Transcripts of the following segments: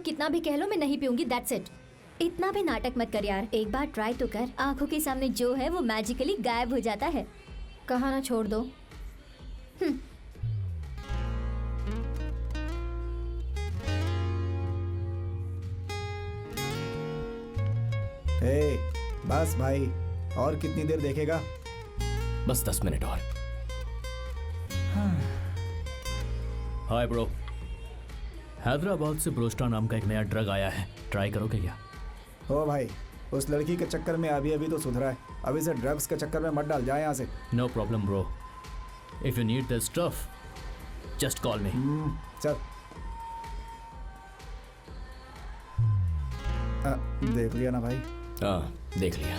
कितना भी कह लो मैं नहीं पीऊंगी, दैट्स इट। इतना भी नाटक मत कर यार, एक बार ट्राई तो कर। आंखों के सामने जो है वो मैजिकली गायब हो जाता है। कहा ना छोड़ दो। हे, बस भाई, और कितनी देर देखेगा? बस 10 मिनट और। हाय ब्रो, हैदराबाद से ब्रोस्टा नाम का एक नया ड्रग आया है, ट्राई करोगे क्या? हो भाई, उस लड़की के चक्कर में अभी तो सुधरा है, अभी से ड्रग्स के चक्कर में मत डाल, जा यहाँ से। No problem bro, if you need this stuff just call me. चल। देख लिया ना भाई? हाँ, देख लिया।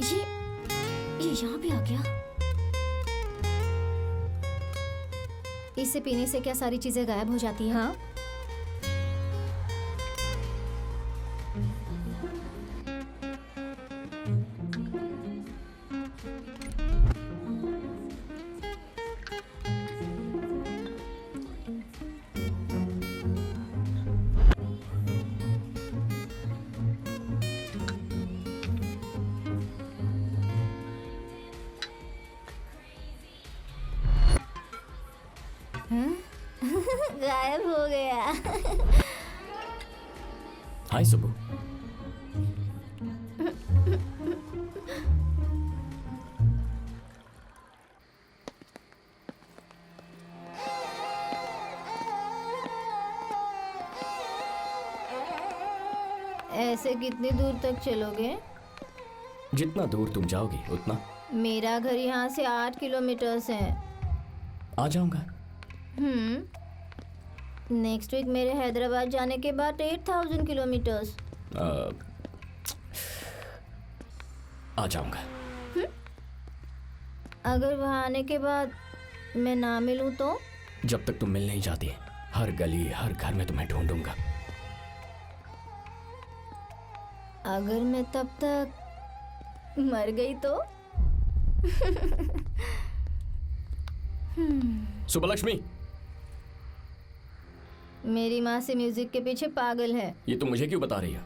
ये यहाँ पे आ गया। इसे पीने से क्या सारी चीजें गायब हो जाती हैं? हाँ। गायब हो गया। हाय सुबू। ऐसे कितनी दूर तक चलोगे? जितना दूर तुम जाओगी उतना। मेरा घर यहाँ से 8 किलोमीटर है। आ जाऊंगा। नेक्स्ट वीक मेरे हैदराबाद जाने के बाद 8000 किलोमीटर्स। आ जाऊंगा। अगर वहाँ आने के बाद मैं ना मिलूँ तो? जब तक तुम मिल नहीं जाती, हर गली हर घर में तुम्हें ढूंढूंगा। अगर मैं तब तक मर गई तो? सुबलक्ष्मी, मेरी माँ से म्यूजिक के पीछे पागल है। ये तुम मुझे क्यों बता रही हो?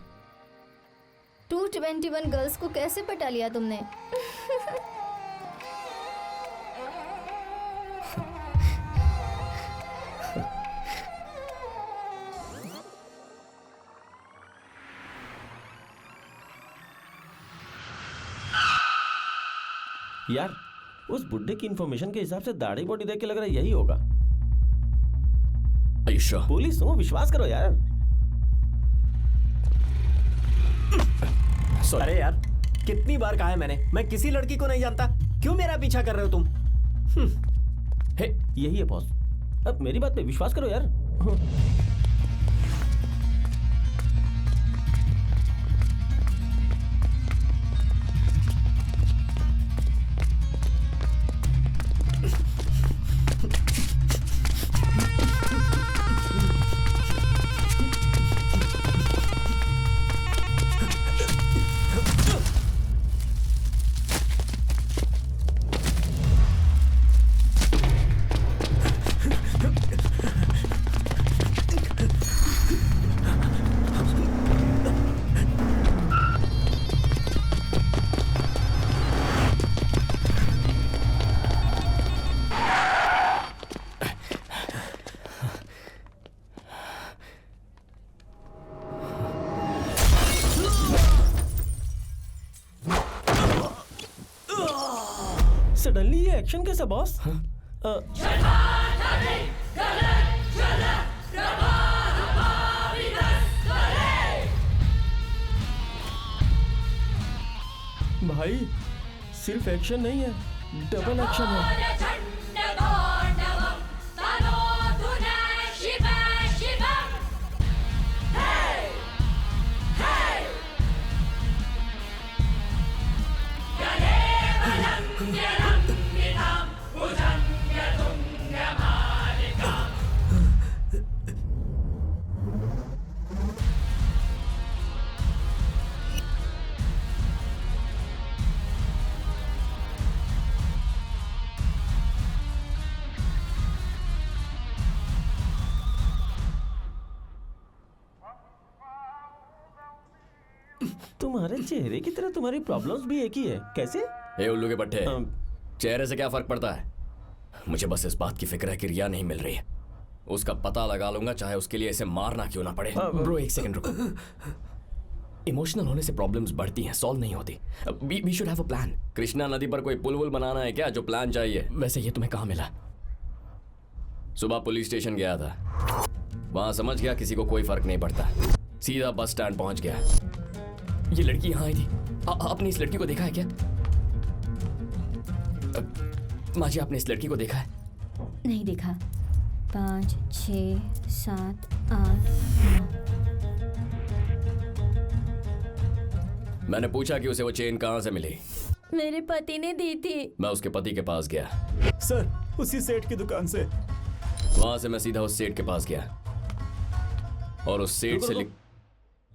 221 गर्ल्स को कैसे पटा लिया तुमने? यार, उस बुड्ढे की इंफॉर्मेशन के हिसाब से दाढ़ी बॉडी देख के लग रहा है यही होगा। sure? पुलिस हो, विश्वास करो यार। अरे यार, कितनी बार कहा है मैंने, मैं किसी लड़की को नहीं जानता, क्यों मेरा पीछा कर रहे हो तुम? हे, यही है बॉस। अब मेरी बात पे विश्वास करो यार। सडनली ये एक्शन कैसा बॉस? भाई, सिर्फ एक्शन नहीं है, डबल एक्शन है। तुम्हारे चेहरे की तरह तुम्हारी प्रॉब्लम्स भी एक ही है, कैसे? ए उल्लू के पट्टे, अम, चेहरे से क्या फर्क पड़ता है? मुझे बस इस बात की फिक्र है कि रिया नहीं मिल रही है। उसका पता लगा लूंगा, चाहे उसके लिए इसे मारना क्यों ना पड़े। ब्रो एक सेकंड रुको। इमोशनल होने से प्रॉब्लम्स बढ़ती हैं, सॉल्व नहीं होती। We should have a plan. Krishna नदी पर कोई पुल वुल बनाना है क्या? जो प्लान चाहिए। वैसे ये तुम्हें कहाँ मिला? सुबह पुलिस स्टेशन गया था, वहां समझ गया किसी को कोई फर्क नहीं पड़ता। सीधा बस स्टैंड पहुंच गया। ये लड़की यहाँ आई थी। आपने इस लड़की को देखा है क्या? माँ जी, आपने इस लड़की को देखा है? नहीं देखा। 5, 6, 7, 8, 9। मैंने पूछा कि उसे वो चेन कहाँ से मिली। मेरे पति ने दी थी। मैं उसके पति के पास गया। सर, उसी सेठ की दुकान से। वहां से मैं सीधा उस सेठ के पास गया और उस सेठ से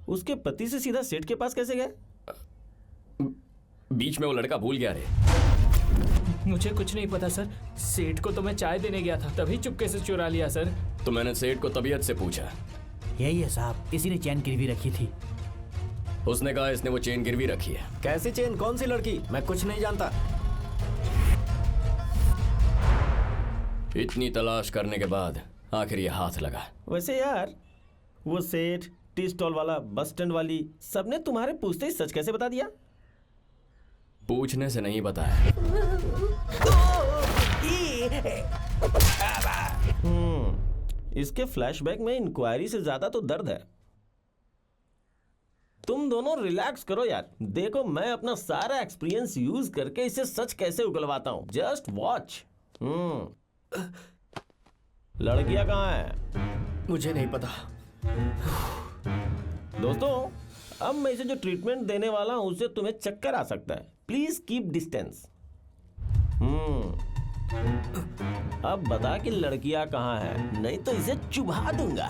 उसके पति से सीधा सेठ के पास कैसे गए? बीच में वो लड़का भूल गया रे। मुझे कुछ नहीं पता सर। सेठ को तो मैं चाय देने गया था, तभी चुपके से चुरा लिया सर। तो मैंने सेठ को तबीयत से पूछा। यही है साहब, इसी ने चैन गिरवी रखी थी। उसने कहा इसने वो चेन गिरवी रखी है। कैसी चेन? कौन सी लड़की? मैं कुछ नहीं जानता। इतनी तलाश करने के बाद आखिर ये हाथ लगा। वैसे यार, वो सेठ, टी स्टॉल वाला, बस स्टैंड वाली, सबने तुम्हारे पूछते ही सच कैसे बता दिया? पूछने से नहीं बताया। इसके फ्लैशबैक में इंक्वायरी से ज्यादा तो दर्द है। तुम दोनों रिलैक्स करो यार। देखो मैं अपना सारा एक्सपीरियंस यूज करके इसे सच कैसे उगलवाता हूं। Just watch. लड़कियां कहाँ है? मुझे नहीं पता। दोस्तों, अब मैं इसे जो ट्रीटमेंट देने वाला हूं उससे तुम्हें चक्कर आ सकता है। Please keep distance. अब बता कि लड़कियां कहाँ है, नहीं तो इसे चुभा दूंगा।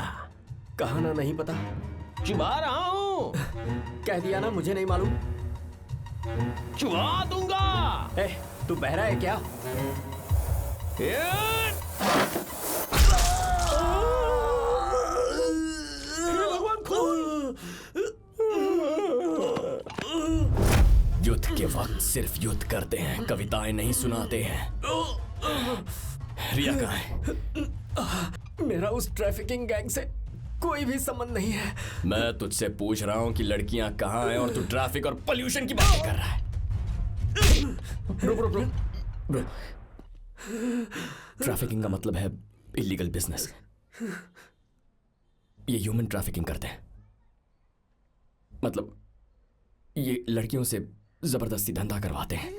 कहा ना, नहीं पता। चुभा रहा हूं। कह दिया ना, मुझे नहीं मालूम। चुभा दूंगा। ए, तू बहरा है क्या? युद्ध के वक्त सिर्फ युद्ध करते हैं, कविताएं नहीं सुनाते हैं। रिया कहाँ है? मेरा उस ट्रैफिकिंग गैंग से कोई भी संबंध नहीं है। मैं तुझसे पूछ रहा हूँ कि लड़कियां कहाँ हैं और तू ट्रैफिक और पोल्यूशन की बातें कर रहा है। ब्रो, ट्रैफिकिंग का मतलब है इलीगल बिजनेस। ये ह्यूमन ट्रैफिकिंग करते हैं। मतलब ये लड़कियों से जबरदस्ती धंधा करवाते हैं।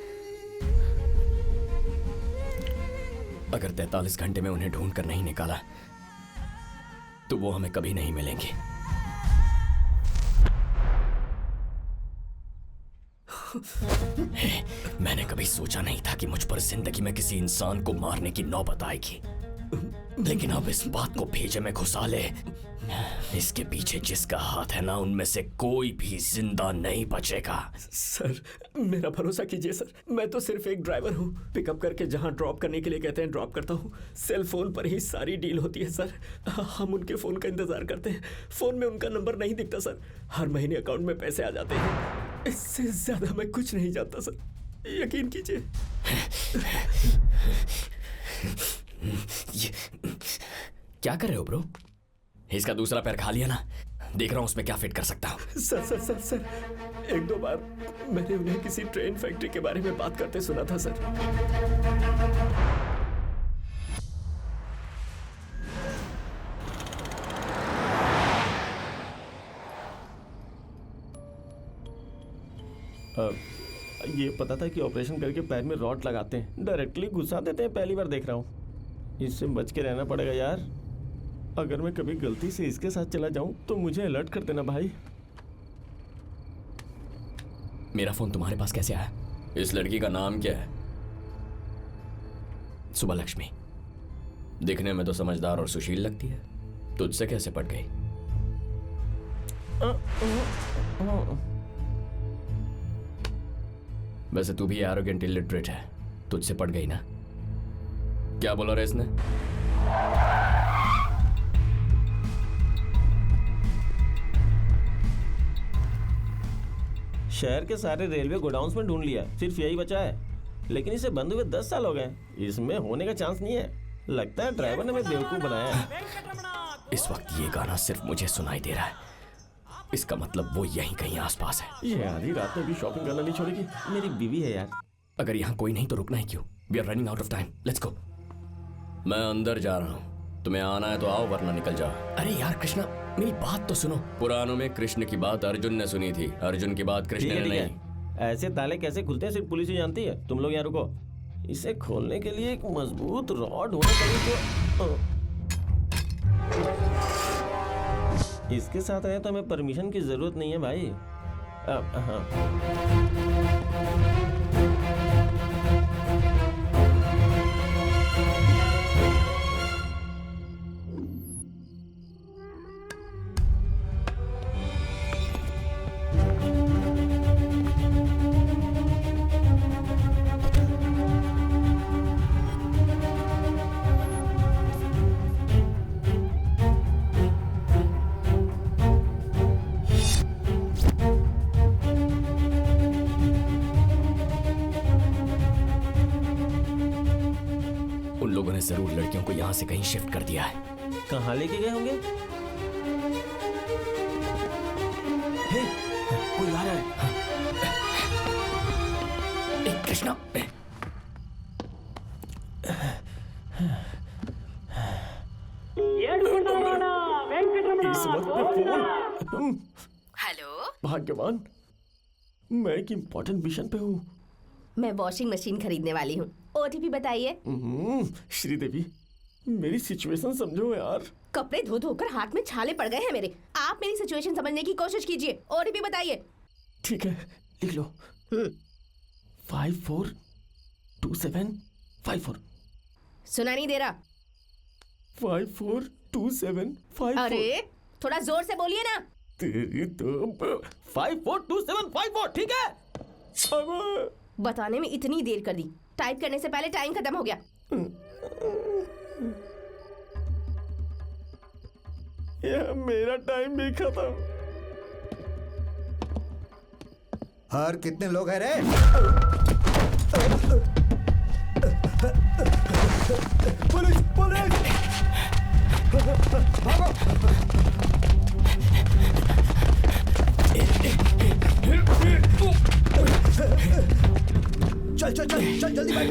अगर 43 घंटे में उन्हें ढूंढ कर नहीं निकाला तो वो हमें कभी नहीं मिलेंगे। मैंने कभी सोचा नहीं था कि मुझ पर जिंदगी में किसी इंसान को मारने की नौबत आएगी, लेकिन अब इस बात को भेजे में घुसा ले, इसके पीछे जिसका हाथ है ना, उनमें से कोई भी जिंदा नहीं बचेगा। सर, मेरा भरोसा कीजिए सर। मैं तो सिर्फ एक ड्राइवर हूँ। पिकअप करके जहाँ ड्रॉप करने के लिए कहते हैं ड्रॉप करता हूँ। सेल फोन पर ही सारी डील होती है सर। हम उनके फ़ोन का इंतज़ार करते हैं। फ़ोन में उनका नंबर नहीं दिखता सर। हर महीने अकाउंट में पैसे आ जाते हैं। इससे ज़्यादा मैं कुछ नहीं जानता सर, यकीन कीजिए। क्या कर रहे हो ब्रो? इसका दूसरा पैर खा लिया ना, देख रहा हूं उसमें क्या फिट कर सकता हूं। सर सर सर सर, 1-2 बार मैंने उन्हें किसी ट्रेन फैक्ट्री के बारे में बात करते सुना था सर। ये पता था कि ऑपरेशन करके पैर में रॉड लगाते हैं, डायरेक्टली घुसा देते हैं। पहली बार देख रहा हूँ। इससे बच के रहना पड़ेगा यार। अगर मैं कभी गलती से इसके साथ चला जाऊं तो मुझे अलर्ट कर देना भाई। मेरा फोन तुम्हारे पास कैसे आया? इस लड़की का नाम क्या है? सुबह लक्ष्मी। दिखने में तो समझदार और सुशील लगती है, तुझसे कैसे पट गई? वैसे तू भी एरोगेंट इलिटरेट है, तुझसे पट गई ना? क्या बोला रे इसने? शहर के सारे रेलवे गोडाउन्स में ढूंढ लिया, सिर्फ यही बचा है। लेकिन इसे बंद हुए 10 साल हो गए, इसमें होने का चांस नहीं है। लगता है ड्राइवर ने हमें बेवकूफ बनाया है। इस वक्त ये गाना सिर्फ मुझे सुनाई दे रहा है, इसका मतलब वो यहीं कहीं आसपास है। ये आधी रात में भी शॉपिंग करना नहीं छोड़ेगी। मेरी बीवी है यार। अगर यहाँ कोई नहीं तो रुकना है क्यों? We are running out of time, let's go. मैं अंदर जा रहा हूँ, तुम्हें आना है तो आओ वरना निकल जाओ। अरे यार कृष्णा, मेरी बात तो सुनो। पुराणों में कृष्ण की बात अर्जुन ने सुनी थी, अर्जुन की बात कृष्ण ने नहीं। ऐसे ताले कैसे खुलते हैं सिर्फ पुलिस ही जानती है। तुम लोग यहाँ रुको, इसे खोलने के लिए एक मजबूत रॉड होना चाहिए जो इसके साथ रहे तो हमें परमिशन की जरूरत नहीं है भाई। हाँ जरूर लड़कियों को यहाँ से कहीं शिफ्ट कर दिया है। कहाँ लेके गए होंगे? हे, कोई आ रहा है। कृष्णा, इस वक्त पे फोन। हेलो, भाग्यवान, मैं एक इम्पोर्टेंट मिशन पे हूँ। मैं वॉशिंग मशीन खरीदने वाली हूँ। ओटीपी बताइए। श्रीदेवी, मेरी सिचुएशन समझो यार। कपड़े धो धोकर हाथ में छाले पड़ गए हैं मेरे। आप मेरी सिचुएशन समझने की कोशिश कीजिए। ओटीपी बताइए। ठीक है, लिख लो। 542754। सुना नहीं दे रहा। 542754। अरे थोड़ा जोर से बोलिए ना। तेरी तो 542754। ठीक है, अब बताने में इतनी देर कर दी, टाइप करने से पहले टाइम खत्म हो गया। यह मेरा टाइम भी खत्म। हर कितने लोग हैं रे? पुलिस पुलिस, भागो। चल चल चल चल जल्दी बैठ।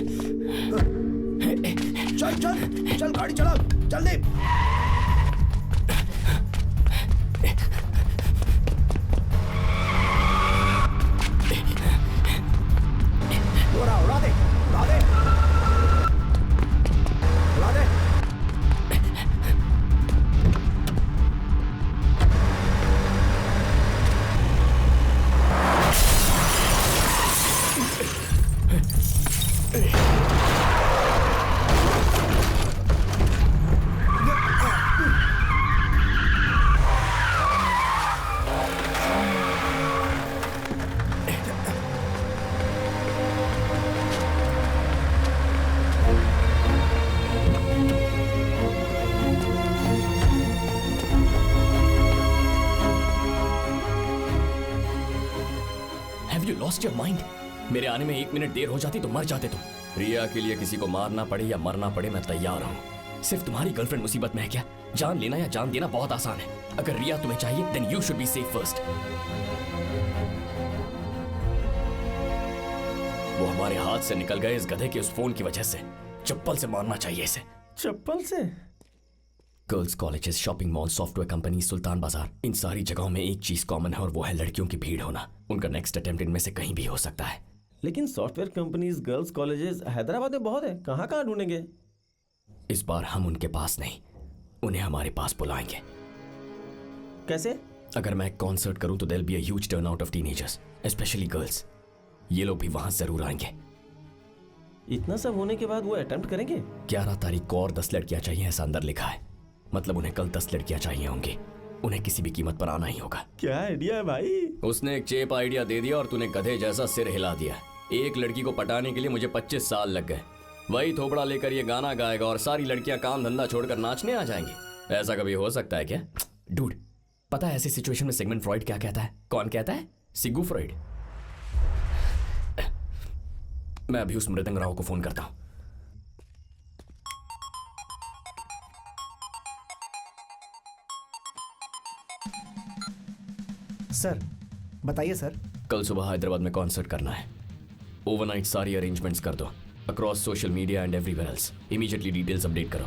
चल चल चल गाड़ी चला जल्दी। उड़ा दे उड़ा दे उड़ा दे। Lost your mind? मेरे आने में 1 मिनट देर हो जाती तो मर जाते तुम। रिया के लिए किसी को मारना पड़े या मरना पड़े मैं तैयार हूँ। सिर्फ तुम्हारी गर्लफ्रेंड मुसीबत में है क्या? जान लेना या जान देना बहुत आसान है। अगर रिया तुम्हें चाहिए then you should be safe first. वो हमारे हाथ से निकल गए इस गधे के उस फोन की वजह से। चप्पल से मारना चाहिए इसे। चप्पल से? Girls colleges, shopping mall, software company, Sultan Bazaar, इन सारी जगहों में एक चीज कॉमन है और वो है लड़कियों की भीड़ होना। उनका नेक्स्ट अटेम्प्ट इनमें से कहीं भी हो सकता है। लेकिन software companies, girls colleges Hyderabad में बहुत है, कहाँ कहाँ ढूंढेंगे? इस बार हम उनके पास नहीं, उन्हें हमारे पास बुलाएंगे। कैसे? अगर मैं एक कॉन्सर्ट करूं तो there be a huge turnout of teenagers, specially girls. ये लोग भी वहां जरूर आएंगे। इतना सब होने के बाद वो अटेम्प्ट करेंगे? 11 तारीख को और 10 लड़कियां चाहिए, ऐसा अंदर लिखा है। मतलब उन्हें कल 10 लड़कियां चाहिए होंगी। उन्हें किसी भी कीमत पर आना ही होगा। क्या आइडिया है भाई? उसने एक चेप आइडिया दे दिया और तूने गधे जैसा सिर हिला दिया। एक लड़की को पटाने के लिए मुझे 25 साल लग गए। वही थोपड़ा लेकर ये गाना गाएगा और सारी लड़कियां काम धंधा छोड़कर नाचने आ जाएंगी। ऐसा कभी हो सकता है क्या? डूड, पता है ऐसी सिचुएशन में सिगमंड फ्रॉइड क्या कहता है? कौन कहता है? Sigmund Freud. मैं अभी उस मृदंग राव को फोन करता हूँ। सर बताइए सर। कल सुबह हैदराबाद में कॉन्सर्ट करना है। ओवरनाइट सारी अरेंजमेंट्स कर दो, across social media and everywhere else. Immediately details update करो।